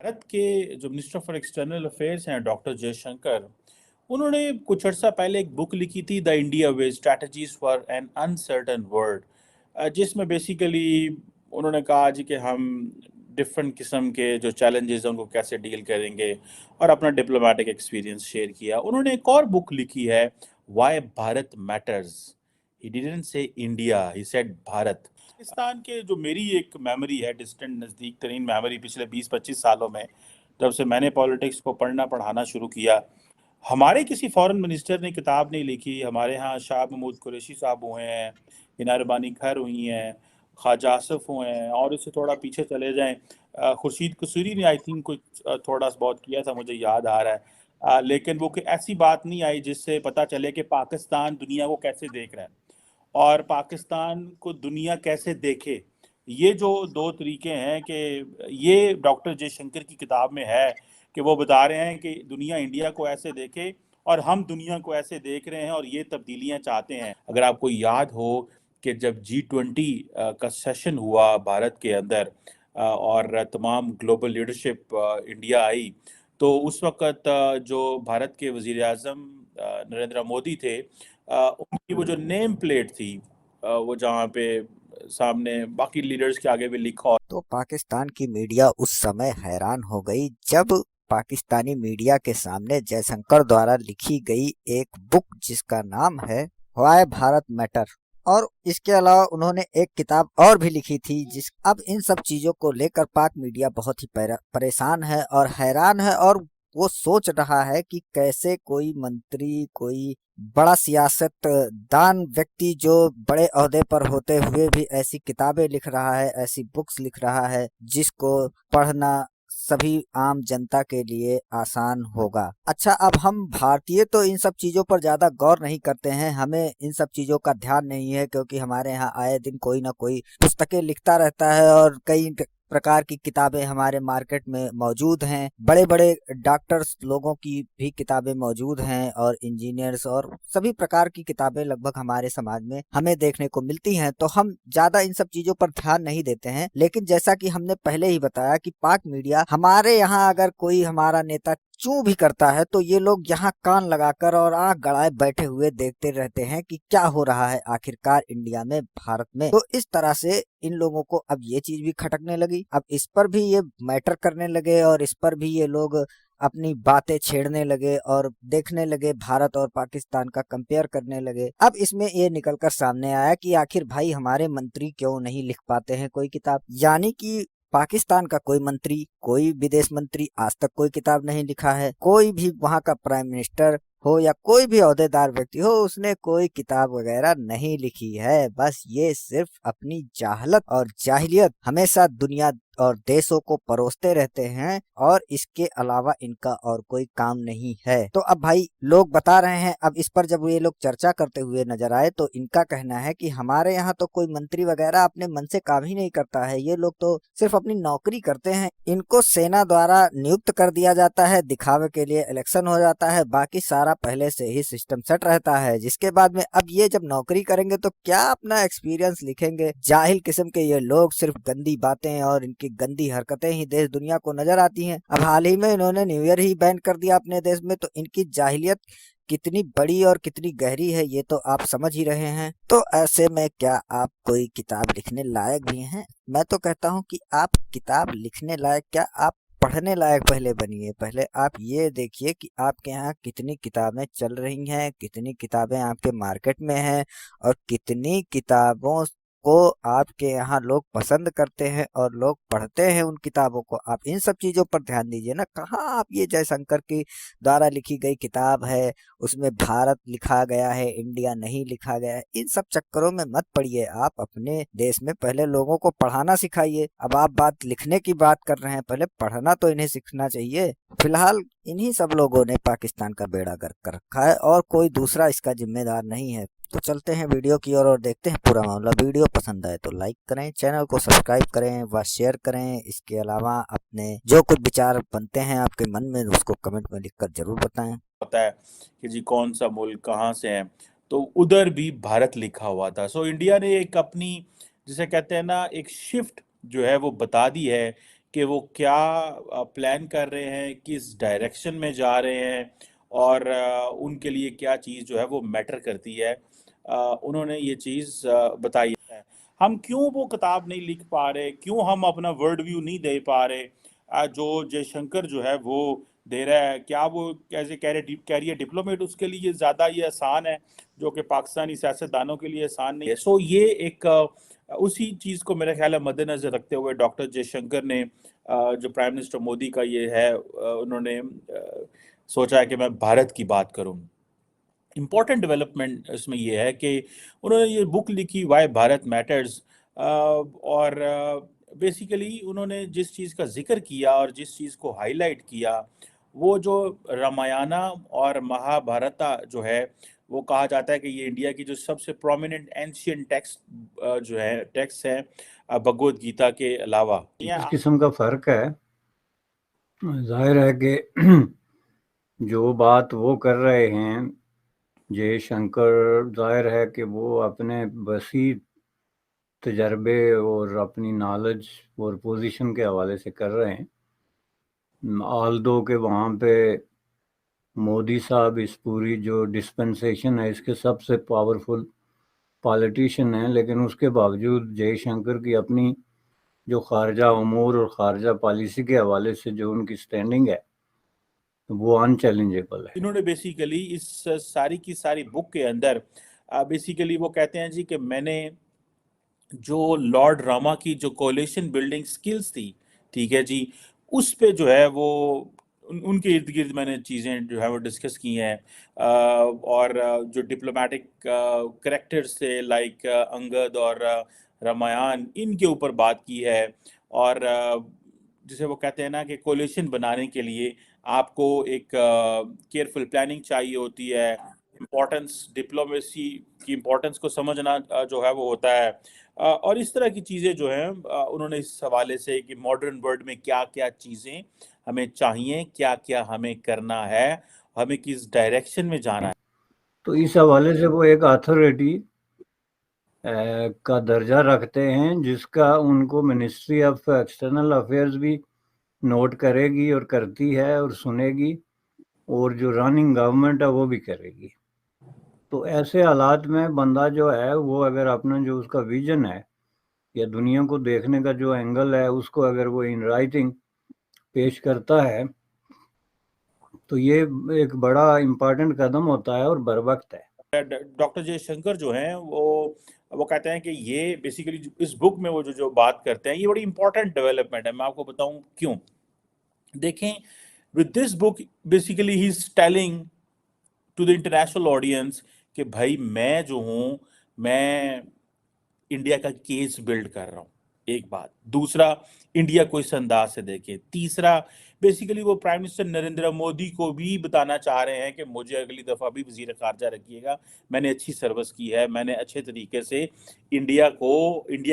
भारत के जो minister for external affairs हैं डॉक्टर जयशंकर, उन्होंने कुछ अर्सा पहले एक बुक लिखी थी the India way strategies for an uncertain world, जिसमें बेसिकली उन्होंने कहा जी कि हम डिफरेंट किस्म के जो चैलेंजेस हैं उनको कैसे डील करेंगे और अपना डिप्लोमेटिक एक्सपीरियंस शेयर किया। उन्होंने एक और बुक लिखी है why Bharat matters. He didn't say India, he said Bharat. Pakistan के जो मेरी एक मेमोरी है, डिस्टेंट नज़दीक तरीन मेमोरी पिछले 20-25 सालों में, जब से मैंने पॉलिटिक्स को पढ़ना पढ़ाना शुरू किया, हमारे किसी फॉरेन मिनिस्टर ने किताब नहीं लिखी। हमारे यहाँ शाह महमूद कुरैशी साहब हुए हैं, इनार बानी खैर हुई हैं, ख्वाजा आसिफ हुए हैं, और इससे थोड़ा पीछे चले जाएं, खुर्शीद कसूरी ने आई थिंक कुछ थोड़ा सा बहुत किया था, मुझे याद आ रहा है। लेकिन वो कोई ऐसी बात नहीं आई जिससे पता चले कि पाकिस्तान दुनिया को कैसे देख रहा है और पाकिस्तान को दुनिया कैसे देखे। ये जो दो तरीके हैं कि ये डॉक्टर जयशंकर की किताब में है कि वो बता रहे हैं कि दुनिया इंडिया को ऐसे देखे और हम दुनिया को ऐसे देख रहे हैं और ये तब्दीलियां चाहते हैं। अगर आपको याद हो कि जब G20 का सेशन हुआ भारत के अंदर, और तमाम ग्लोबल लीडरशिप इंडिया आई, तो उस वक्त जो भारत के वजीर आज़म नरेंद्र मोदी थे, उनकी वो जो नेम प्लेट थी, वो जहाँ पे सामने बाकी लीडर्स के आगे भी लिखा। तो पाकिस्तान की मीडिया उस समय हैरान हो गई जब पाकिस्तानी मीडिया के सामने जयशंकर द्वारा लिखी गई एक बुक जिसका नाम है व्हाई भारत मैटर, और इसके अलावा उन्होंने एक किताब और भी लिखी थी जिस अब इन सब चीजों को लेकर पाक मीडिया बहुत ही परेशान है और हैरान है, और वो सोच रहा है कि कैसे कोई मंत्री, कोई बड़ा सियासतदान व्यक्ति जो बड़े ओहदे पर होते हुए भी ऐसी किताबें लिख रहा है, ऐसी बुक्स लिख रहा है जिसको पढ़ना सभी आम जनता के लिए आसान होगा। अच्छा, अब हम भारतीय तो इन सब चीजों पर ज्यादा गौर नहीं करते हैं, हमें इन सब चीजों का ध्यान नहीं है क्योंकि हमारे यहाँ आए दिन कोई ना कोई पुस्तकें लिखता रहता है और कई प्रकार की किताबें हमारे मार्केट में मौजूद हैं। बड़े बड़े डॉक्टर्स लोगों की भी किताबें मौजूद हैं और इंजीनियर्स और सभी प्रकार की किताबें लगभग हमारे समाज में हमें देखने को मिलती हैं, तो हम ज्यादा इन सब चीजों पर ध्यान नहीं देते हैं। लेकिन जैसा कि हमने पहले ही बताया कि पाक मीडिया हमारे यहाँ अगर कोई हमारा नेता चूं भी करता है तो ये लोग यहाँ कान लगाकर और आंख गड़ाए बैठे हुए देखते रहते हैं कि क्या हो रहा है आखिरकार इंडिया में, भारत में। तो इस तरह से इन लोगों को अब ये चीज भी खटकने लगी, अब इस पर भी ये मैटर करने लगे और इस पर भी ये लोग अपनी बातें छेड़ने लगे और देखने लगे, भारत और पाकिस्तान का कंपेयर करने लगे। अब इसमें ये निकलकर सामने आया कि आखिर भाई हमारे मंत्री क्यों नहीं लिख पाते हैं कोई किताब, यानी कि पाकिस्तान का कोई मंत्री, कोई विदेश मंत्री आज तक कोई किताब नहीं लिखा है। कोई भी वहां का प्राइम मिनिस्टर हो या कोई भी ओहदेदार व्यक्ति हो, उसने कोई किताब वगैरह नहीं लिखी है। बस ये सिर्फ अपनी जाहलत और जाहिलियत हमेशा दुनिया और देशों को परोसते रहते हैं और इसके अलावा इनका और कोई काम नहीं है। तो अब भाई लोग बता रहे हैं, अब इस पर जब ये लोग चर्चा करते हुए नजर आए तो इनका कहना है कि हमारे यहाँ तो कोई मंत्री वगैरह अपने मन से काम ही नहीं करता है, ये लोग तो सिर्फ अपनी नौकरी करते हैं, इनको सेना द्वारा नियुक्त कर दिया जाता है, दिखावे के लिए इलेक्शन हो जाता है, बाकी सारा पहले से ही सिस्टम सेट रहता है, जिसके बाद में अब ये जब नौकरी करेंगे तो क्या अपना एक्सपीरियंस लिखेंगे। जाहिल किस्म के ये लोग, सिर्फ गंदी बातें और इनकी गंदी हरकतें ही देश दुनिया को नजर आती हैं। अब हाल ही में इन्होंने न्यू ईयर ही बैन कर दिया अपने देश में, तो इनकी जाहिलियत कितनी बड़ी और कितनी गहरी है ये तो आप समझ ही रहे हैं। तो ऐसे में क्या आप कोई किताब लिखने लायक भी हैं? मैं तो कहता हूँ कि आप किताब लिखने लायक क्या, आप पढ़ने लायक पहले बनिए। पहले आप ये देखिए कि आपके यहाँ कितनी किताबें चल रही हैं, कितनी किताबें आपके मार्केट में हैं और कितनी किताबों को आपके यहाँ लोग पसंद करते हैं और लोग पढ़ते हैं उन किताबों को। आप इन सब चीजों पर ध्यान दीजिए ना। कहाँ आप ये जयशंकर की द्वारा लिखी गई किताब है उसमें भारत लिखा गया है, इंडिया नहीं लिखा गया है, इन सब चक्करों में मत पड़िए। आप अपने देश में पहले लोगों को पढ़ाना सिखाइए। अब आप बात लिखने की बात कर रहे हैं, पहले पढ़ना तो इन्हें सीखना चाहिए। फिलहाल इन्हीं सब लोगों ने पाकिस्तान का बेड़ा गर्क कर रखा है और कोई दूसरा इसका जिम्मेदार नहीं है। तो चलते हैं वीडियो की ओर और देखते हैं पूरा मामला। वीडियो पसंद आए तो लाइक करें, चैनल को सब्सक्राइब करें व शेयर करें। इसके अलावा अपने जो कुछ विचार बनते हैं आपके मन में उसको कमेंट में लिखकर जरूर बताएं। पता है कि जी कौन सा मुल्क कहाँ से है, तो उधर भी भारत लिखा हुआ था। सो इंडिया ने एक अपनी, जिसे कहते हैं ना, एक शिफ्ट जो है वो बता दी है कि वो क्या प्लान कर रहे हैं, किस डायरेक्शन में जा रहे हैं, और उनके लिए क्या चीज़ जो है वो मैटर करती है। उन्होंने ये चीज़ बताई है। हम क्यों वो किताब नहीं लिख पा रहे, क्यों हम अपना वर्ल्ड व्यू नहीं दे पा रहे, जो जयशंकर जो है वो दे रहा है, क्या वो कैसे कैरियर डिप्लोमेट उसके लिए ज़्यादा ये आसान है, जो कि पाकिस्तानी सियासतदानों के लिए आसान नहीं है। सो ये एक उसी चीज़ को मेरे ख्याल है मद्देनज़र रखते हुए डॉक्टर जयशंकर ने जो प्राइम मिनिस्टर मोदी का ये है, उन्होंने सोचा है कि मैं भारत की बात करूं। इम्पॉर्टेंट डेवलपमेंट इसमें ये है कि उन्होंने ये बुक लिखी वाई भारत मैटर्स, और बेसिकली उन्होंने जिस चीज़ का जिक्र किया और जिस चीज़ को हाईलाइट किया, वो जो रामायणा और महाभारता जो है, वो कहा जाता है कि ये इंडिया की जो सबसे प्रोमिनेंट एंशियंट टेक्स्ट जो है टेक्स्ट है भगवत गीता के अलावा। इस किस्म का फ़र्क है। जाहिर है कि जो बात वो कर रहे हैं जयशंकर, जाहिर है कि वो अपने वसी तजर्बे और अपनी नॉलेज और पोजीशन के हवाले से कर रहे हैं। आल दो के वहाँ पे मोदी साहब इस पूरी जो डिस्पेंसेशन है इसके सबसे पावरफुल पॉलिटिशियन हैं, लेकिन उसके बावजूद जयशंकर की अपनी जो खारजा उमूर और खारजा पॉलिसी के हवाले से जो उनकी स्टैंडिंग है वो अनचैलेंजेबल है। इन्होंने बेसिकली इस सारी की सारी बुक के अंदर बेसिकली वो कहते हैं जी कि मैंने जो लॉर्ड रामा की जो कोलिशन बिल्डिंग स्किल्स थी, ठीक है जी, उस पे जो है वो उनके इर्द गिर्द मैंने चीज़ें जो है वो डिस्कस की हैं, और जो डिप्लोमेटिक करेक्टर्स थे लाइक अंगद और रामायण, इनके ऊपर बात की है। और जिसे वो कहते हैं ना कि कोलिशन बनाने के लिए आपको एक केयरफुल प्लानिंग चाहिए होती है, इम्पोर्टेंस डिप्लोमेसी की इम्पोर्टेंस को समझना जो है वो होता है। और इस तरह की चीज़ें जो हैं उन्होंने इस हवाले से कि मॉडर्न वर्ल्ड में क्या क्या चीज़ें हमें चाहिए, क्या क्या हमें करना है, हमें किस डायरेक्शन में जाना है। तो इस हवाले से वो एक अथॉरिटी का दर्जा रखते हैं जिसका उनको मिनिस्ट्री ऑफ एक्सटर्नल अफेयर्स भी नोट करेगी और करती है और सुनेगी, और जो रनिंग गवर्नमेंट है वो भी करेगी। तो ऐसे हालात में बंदा जो है वो अगर अपना जो उसका विजन है या दुनिया को देखने का जो एंगल है उसको अगर वो इन राइटिंग पेश करता है तो ये एक बड़ा इम्पोर्टेंट कदम होता है और बर वक्त है। डॉक्टर जयशंकर जो हैं वो कहते हैं कि ये बेसिकली इस बुक में वो जो बात करते हैं, ये बड़ी इंपॉर्टेंट डेवलपमेंट है। मैं आपको बताऊं क्यों। देखें, with this book basically he is telling to the international audience कि भाई मैं जो हूँ, मैं इंडिया का केस बिल्ड कर रहा हूँ। एक बात। दूसरा, इंडिया को इस अंदाज से देखें। तीसरा, बेसिकली वो प्राइम मिनिस्टर नरेंद्र मोदी को भी बताना चाह रहे हैं कि मुझे अगली दफ़ा भी वजीर खारजा रखिएगा, मैंने अच्छी सर्विस की है, मैंने अच्छे तरीके से इंडिया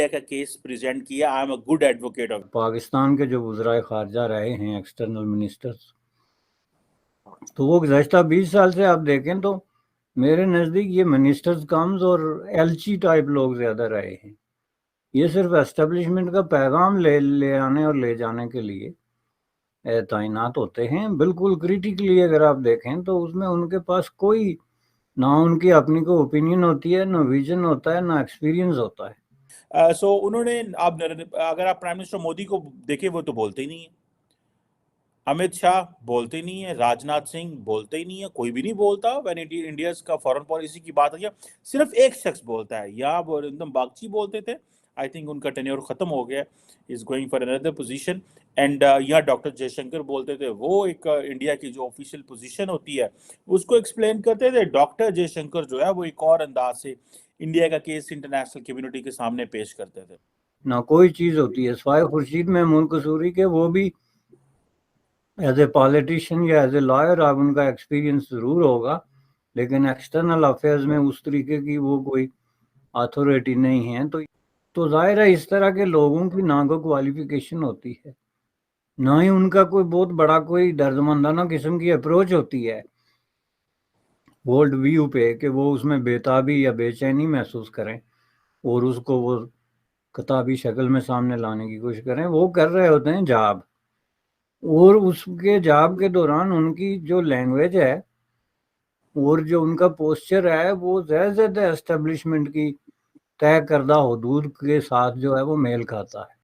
का केस प्रेजेंट किया, I am a good advocate of. Pakistan के जो वज़राए खारजा रहे हैं एक्सटर्नल मिनिस्टर्स, तो वो गुज़श्ता 20 साल से आप देखें तो मेरे नज़दीक ये मिनिस्टर्स कम्स और एलची टाइप लोग ज़्यादा रहे हैं। ये सिर्फ एस्टेब्लिशमेंट का पैगाम ले आने और ले जाने के लिए तैनात होते हैं। बिल्कुल क्रिटिकली अगर आप देखें तो उसमें उनके पास कोई ना उनकी अपनी कोई ओपिनियन होती है, ना विजन होता है, ना एक्सपीरियंस होता है। सो उन्होंने, अगर आप प्राइम मिनिस्टर मोदी को देखें, वो तो बोलते ही नहीं है। अमित शाह बोलते ही नहीं है, राजनाथ सिंह बोलते ही नहीं है, कोई भी नहीं बोलता। व्हेन इंडिया का फॉरेन पॉलिसी की बात है, सिर्फ एक शख्स बोलता है। या वो एकदम बागची बोलते थे, आई थिंक उनका टेन्योर खत्म हो गया, is going for another position. And यहाँ डॉक्टर जयशंकर बोलते थे, वो एक इंडिया की जो ऑफिशियल पोजीशन होती है उसको एक्सप्लेन करते थे। डॉक्टर जयशंकर जो है वो एक और अंदाज से इंडिया का केस इंटरनेशनल कम्युनिटी के सामने पेश करते थे। ना कोई चीज़ होती है सिवाय खुर्शीद महमूद कसूरी के, वो भी एज ए पॉलिटिशियन या एज ए लॉयर अब उनका एक्सपीरियंस ज़रूर होगा, लेकिन एक्सटर्नल अफेयर्स में उस तरीके की वो कोई अथॉरिटी नहीं है। तो जाहिर है इस तरह के लोगों की ना कोई क्वालिफिकेशन होती है, ना ही उनका कोई बहुत बड़ा कोई दर्दमंदाना किस्म की अप्रोच होती है वर्ल्ड व्यू पे कि वो उसमें बेताबी या बेचैनी महसूस करें और उसको वो किताबी शक्ल में सामने लाने की कोशिश करें, वो कर रहे होते हैं जॉब, और उसके जॉब के दौरान उनकी जो लैंग्वेज है और जो उनका पोस्चर है वो ज़्यादा एस्टेब्लिशमेंट की तय करदा हुदूद के साथ जो है वो मेल खाता है।